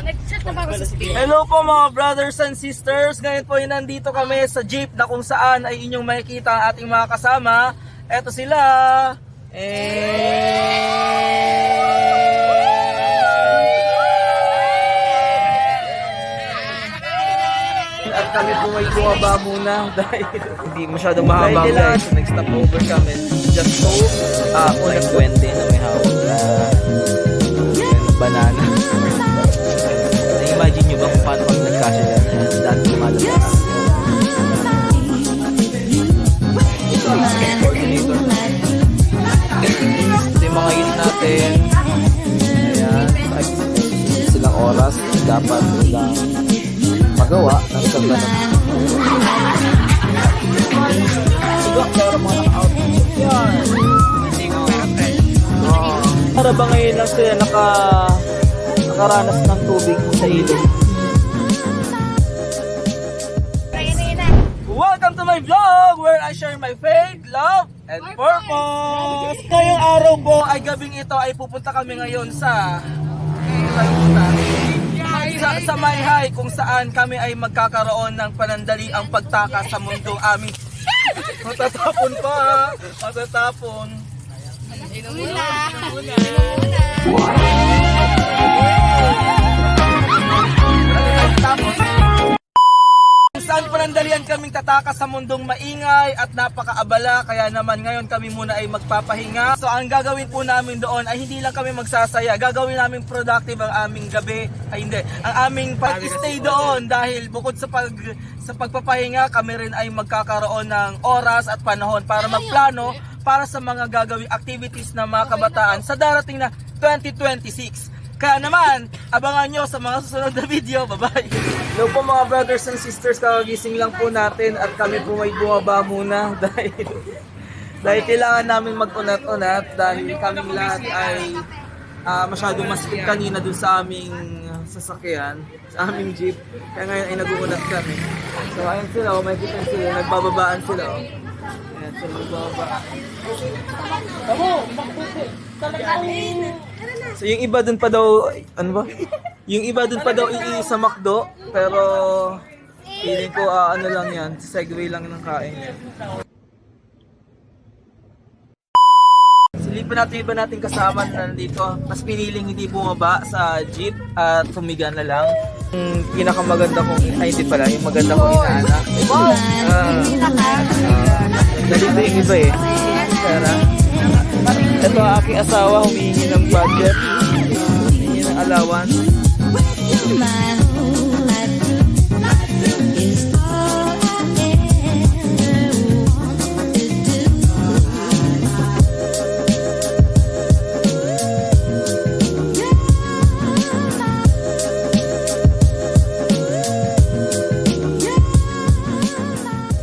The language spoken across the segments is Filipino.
Nag-chat na ba ako sa speaker? Hello po mga brothers and sisters. Ngayon po ay nandito kami sa jeep na kung saan ay inyong makikita ang ating mga kasama. Eto sila. At kami po ay bumaba muna dahil Hindi masyadong mahaba kailangan guys. nag-stop over kami. Just so, Unang kwente na may hawak na banana. Na-imagine nyo ba kung paano kami nagkasya dyan? Dahil lumalabas. Ito yung mga unit natin. Ayan. Silang oras. Dapat nilang magawa ng sabanan. Pero mga naka-outfit yan. Para ba ngayon lang sila nakaranas ng tubig sa ilog? welcome to my vlog where I share my faith, love, and purpose. Ngayong araw po ay gabing ito ay pupunta kami ngayon sa Mayhay kung saan kami ay magkakaroon ng panandaliang pagtaka sa mundong aming matatapon pa, matatapon. Saan panandalian kaming tataka sa mundong maingay at napakaabala, kaya naman ngayon kami muna ay magpapahinga. So ang gagawin po namin doon ay hindi lang kami magsasaya, gagawin namin productive ang aming gabi, ay hindi, ang aming pag-stay doon dahil bukod sa pagpapahinga, kami rin ay magkakaroon ng oras at panahon para magplano para sa mga gagawing activities ng mga kabataan sa darating na 2026. Kaya naman, abangan nyo sa mga susunod na video. Bye-bye! Hello po mga brothers and sisters, kakagising lang po natin at kami po may bumaba muna dahil kailangan namin mag-unat-unat dahil kaming lahat ay masyadong masikip kanina dun sa aming sasakyan, sa aming jeep. Kaya ngayon ay nag-uunat kami. So ayun sila, makikita sila, nagbababaan sila. Ayan sila, nagbababa. So yung iba dun pa daw, ano ba? Yung iba dun pa daw sa McDo, pero feeling ko ano lang yan, segue lang ng kain yan. Silipin natin yung iba nating kasama na nandito, mas piniling hindi bumaba sa jeep at humiga na lang. Yung pinakamaganda kong, ay hindi pala, yung maganda kong inaanak. Nalito yung iba eh. Tara. Ito ang aking asawa, humihingi ng budget, humihingi ng allowance.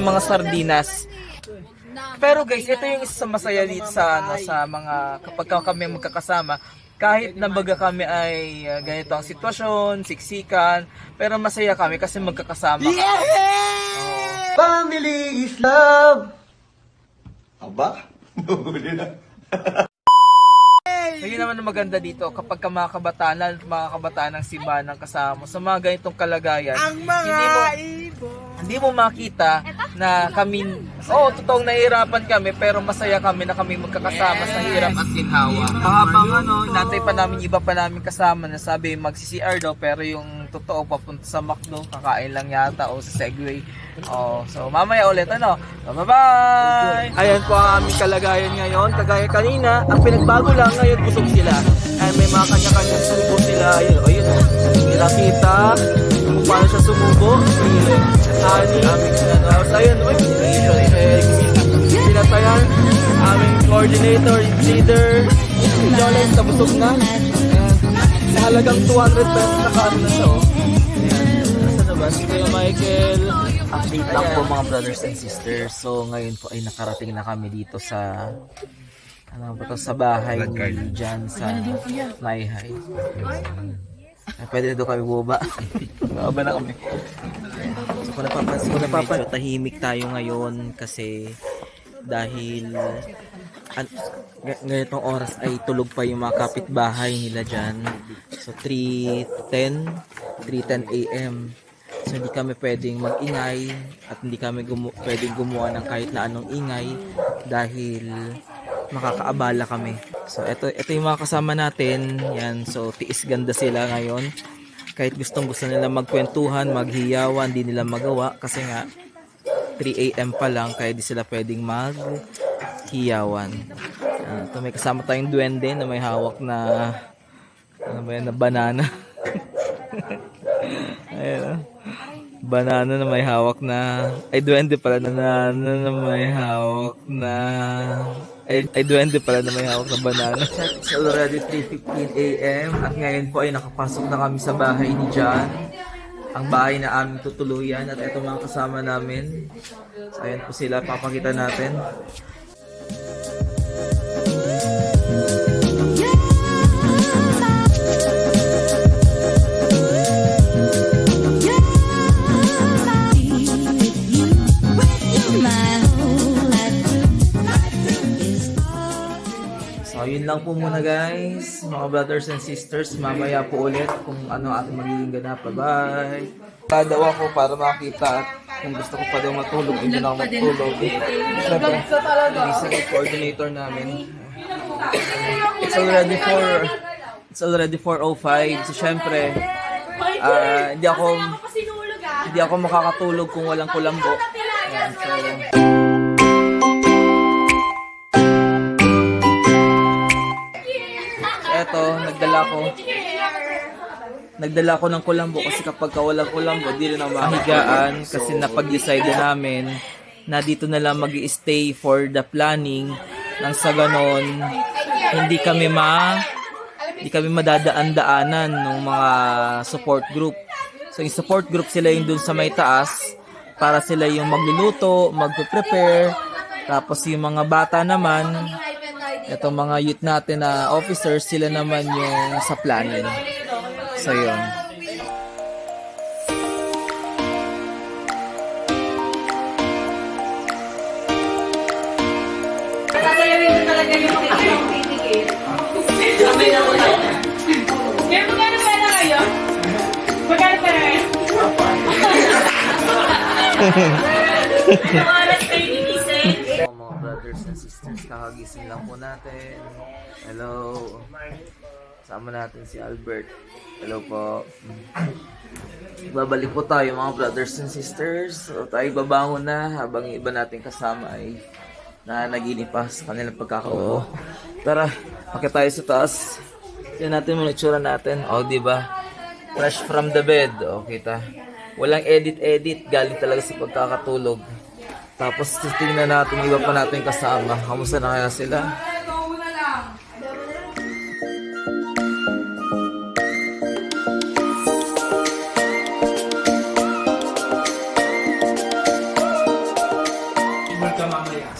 Mga sardinas. Pero guys, ito yung isa sa masaya dito sa sa mga kapag kami magkakasama, kahit na baga kami ay ganito ang sitwasyon, siksikan, pero masaya kami kasi magkakasama kami. Family is love. Aba? Huli na. So yun naman ang maganda dito kapag ka mga kabataan ng simbahan kasama sa mga ganitong kalagayan, hindi mo makita na kami, totoong nahihirapan kami pero masaya kami na kami magkakasama sa hirap at ginhawa. Habang natay pa namin iba pa namin kasama na sabi mag-CCR daw pero yung totoo papunta sa McDo, kakain lang yata o sa Segway. So mamaya ulit bye-bye! Ayan po ang aming kalagayan ngayon. Kagaya kanina, ang pinagbago lang ngayon busog sila. Ay may mga kanya-kanyang subo sila. Ayun nakita kung paano siya sumubo. Ani, ayun, pinatayan, aming coordinator, leader, Jolens, nabusog na. Sa halagang 200 pesos nakaano na siya. Nasa na ba? Si Kuya Michael. Update lang po mga brothers and sisters. So ngayon po ay nakarating na kami dito sa sa bahay ni Jan sa Mayhay. Pwede na doon kami bumaba. Bumaba na kami. So kung napapansin ko medyo tahimik tayo ngayon kasi dahil ganitong oras ay tulog pa yung mga kapitbahay nila dyan. So 3:10 a.m. So hindi kami pwedeng mag-ingay at hindi kami pwedeng gumawa ng kahit na anong ingay dahil makakaabala kami. So ito yung mga kasama natin. Yan, so tiis ganda sila ngayon. Kahit gusto nila magkwentuhan, maghiyawan, hindi nila magawa kasi nga 3 a.m. pa lang kaya di sila pwedeng maghiyawan. Ito may kasama tayong duwende na may hawak na ano ba yan, na banana. Ayun, banana na may hawak na duwende pala na may hawak na duwende pala na may hawak na banana. It's already 3:15 a.m. at ngayon po ay nakapasok na kami sa bahay ni John, ang bahay na aming tutuluyan, at ito mga kasama namin. So ayan po sila, papakita natin. So, yun lang po muna guys, mga brothers and sisters. Mamaya po ulit kung ano ating magiging ganap. Bye-bye. Tadaw ako para makita at kung gusto ko pa daw matulog, hindi na ako matulog. Siyempre, isa yung coordinator namin. It's already 4:05. So, siyempre, hindi ako makakatulog kung walang kulambo. Ayan, so, eto, nagdala ko ng kulambo kasi kapag walang kulambo, di rin ako mahigaan kasi napag-decide namin na dito na lang mag-i-stay for the planning nang sa ganon hindi kami madadaan-daanan ng mga support group. So yung support group sila yung dun sa may taas para sila yung magluluto, magpe-prepare, tapos yung mga bata naman, itong mga youth natin na officers, sila naman yung sa planning. So, yun. Sasayawin mo talaga yung titikit. Sabay na muna. Kaya magkano pera kayo? Magkano pera kayo? Yung oras kayo gigising. Mga brothers and sisters, kakagising lang po natin. Hello. Sama natin si Albert. Hello po. Babalik po tayo mga brothers and sisters. So, tayo babangon na habang iba nating kasama ay naginip pa sa kanilang pagkakaupo. Tara, pakit tayo sa taas. Yan natin muna itsura natin. O, diba? Fresh from the bed. O, kita. Walang edit-edit. Galing talaga sa pagkakatulog. Tapos titingnan natin iba pa natin kasama. Kamusta na kaya sila?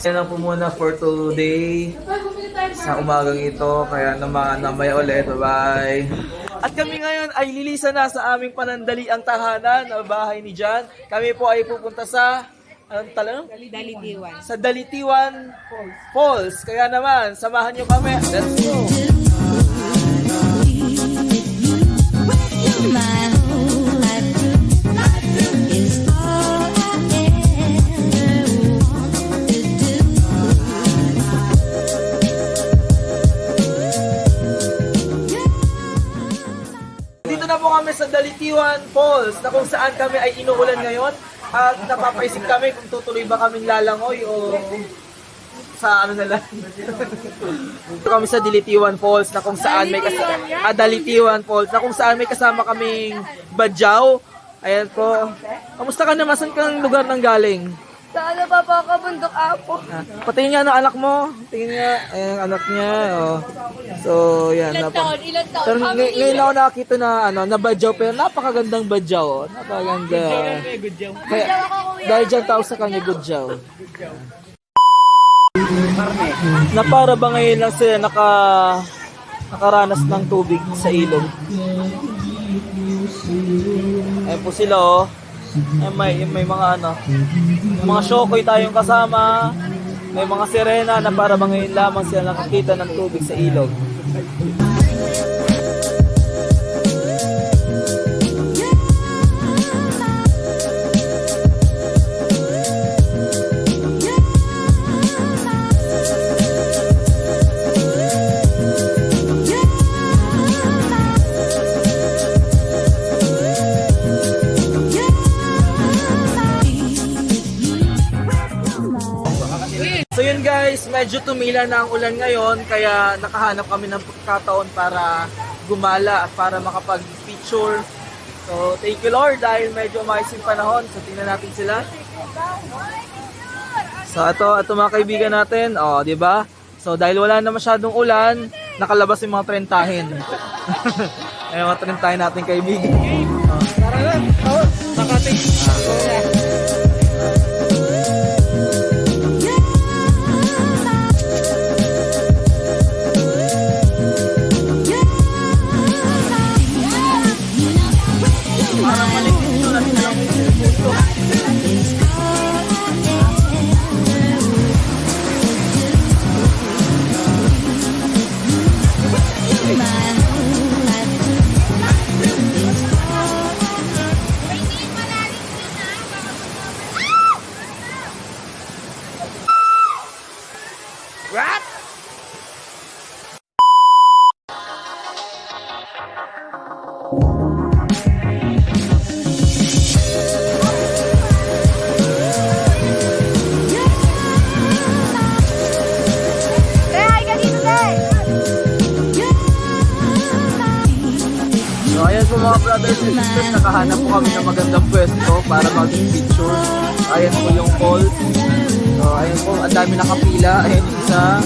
Yan lang po muna for today sa umagang ito. Kaya naman namaya ulit. Bye-bye. At kami ngayon ay lilisan na sa aming panandaliang tahanan na bahay ni John. Kami po ay pupunta sa anong talang? Dalitiwan. Sa Dalitiwan Falls. Kaya naman, samahan nyo kami. Let's go! Dito na po kami sa Dalitiwan Falls na kung saan kami ay inuulan ngayon. At napapaisip kami kung tutuloy ba kaming lalangoy o sa ano na lang. Dito kami sa Dalitiwan Falls na kung saan may kasama Dalitiwan Falls na kung saan may kasama kaming badyaw. Ayan po. Kamusta ka naman? Saan kang lugar nang galing? Sa ano pa po ako, bundok apo. Patingin nga ng anak mo. Tingin nga. Ayan ang anak niya. Oh. So, yan. Ilan taon? Pero ngayon ako nakakita na na badyaw, pero napakagandang badyaw. Oh. Napakaganda. Kaya, dahil dyan tawag sa kanya, badyaw. Na para ba ngayon lang sila nakaranas ng tubig sa ilog? Ayan po sila may mga mga shokoy tayong kasama. May mga sirena na para ngayon lamang sila nakakita ng tubig sa ilog. So yun guys, medyo tumila na ang ulan ngayon kaya nakahanap kami ng pagkataon para gumala at para makapag-picture. So thank you Lord dahil medyo mais yung panahon. So tingnan natin sila. So ito mga kaibigan natin, oh, 'di ba? So dahil wala na masyadong ulan, nakalabas yung mga trentahin. Ay mga trentahin natin kaibigan. Oh, tara na. Oh, Makati. So ayan po mga brothers and sisters, nakahanap po kami ng magandang pwesto para mag-picture. Ayan po yung falls. So ayan po, ang dami nakapila. Ayan yung isa.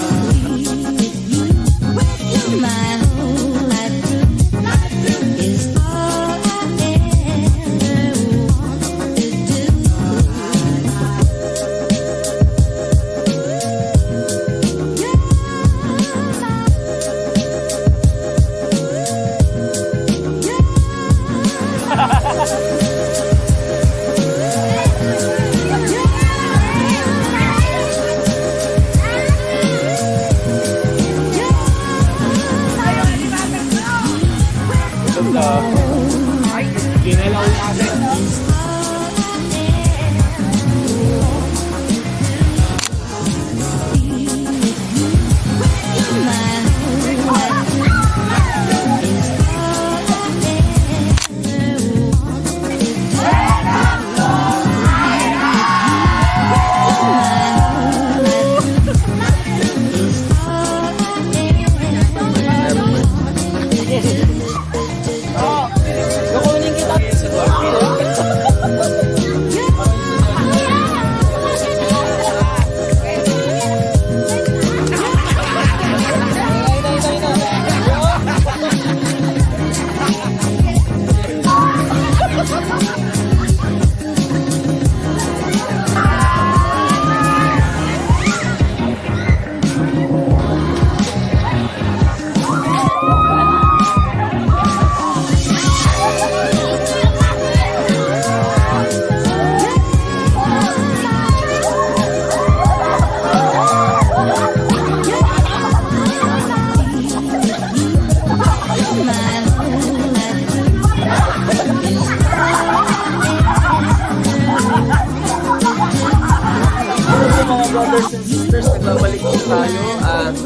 Brothers and sisters, nagbabalik po tayo at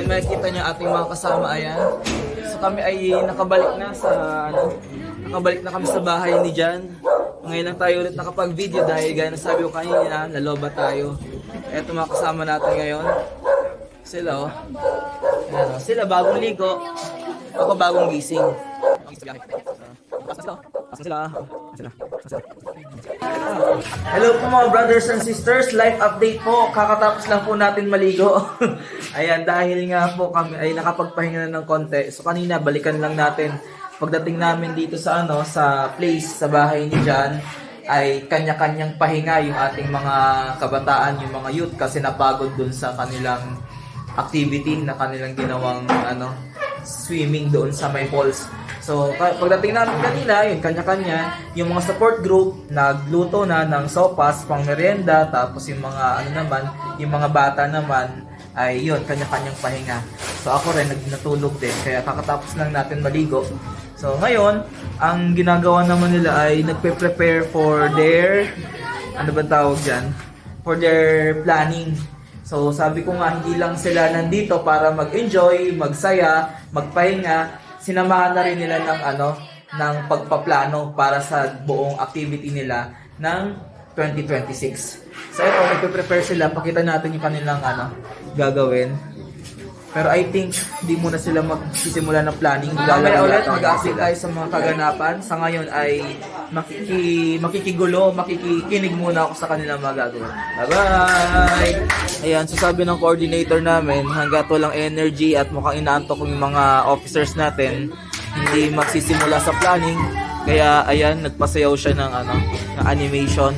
makikita niyo ating mga kasama, ayan. So kami ay nakabalik na kami sa bahay ni Jan. Ngayon lang tayo ulit nakapag-video dahil gaya na sabi ko kanina, naloba tayo. Eto mga kasama natin ngayon. Sila oh. Ayan, oh. Sila bagong ligo. Ako bagong gising. Hello po mga brothers and sisters, live update po. Kakatapos lang po natin maligo. Ayan, dahil nga po kami ay nakapagpahinga na ng konti. So kanina balikan lang natin. Pagdating namin dito sa sa place sa bahay ni Jan, ay kanya-kanyang pahinga yung ating mga kabataan, yung mga youth kasi napagod dun sa kanilang activity na kanilang ginawang swimming doon sa may falls. So, pagdating namin kanina, yun, kanya-kanya, yung mga support group, nagluto na ng sopas, pang merienda, tapos yung mga, ano naman, yung mga bata naman, ay yun, kanya-kanyang pahinga. So, ako rin, natulog din, kaya kakatapos lang natin maligo. So, ngayon, ang ginagawa naman nila ay nagpe-prepare for their, ano ba tawag dyan? For their planning. So, sabi ko nga, hindi lang sila nandito para mag-enjoy, magsaya, magpahinga, sinamahan na rin nila ng ng pagpaplano para sa buong activity nila ng 2026. So ito, nagpe-prepare sila, pakita natin yung kanilang gagawin. Pero I think hindi muna sila magsisimula ng planning. Mamaya ulit mag-update tayo sa mga kaganapan. Sa ngayon ay makikigulo, makikinig muna ako sa kanilang mga gagawin. Bye-bye! Ayan, so sabi ng coordinator namin, hanggat walang energy at mukhang inaantok yung mga officers natin, hindi magsisimula sa planning. Kaya ayan, nagpasayaw siya ng animation.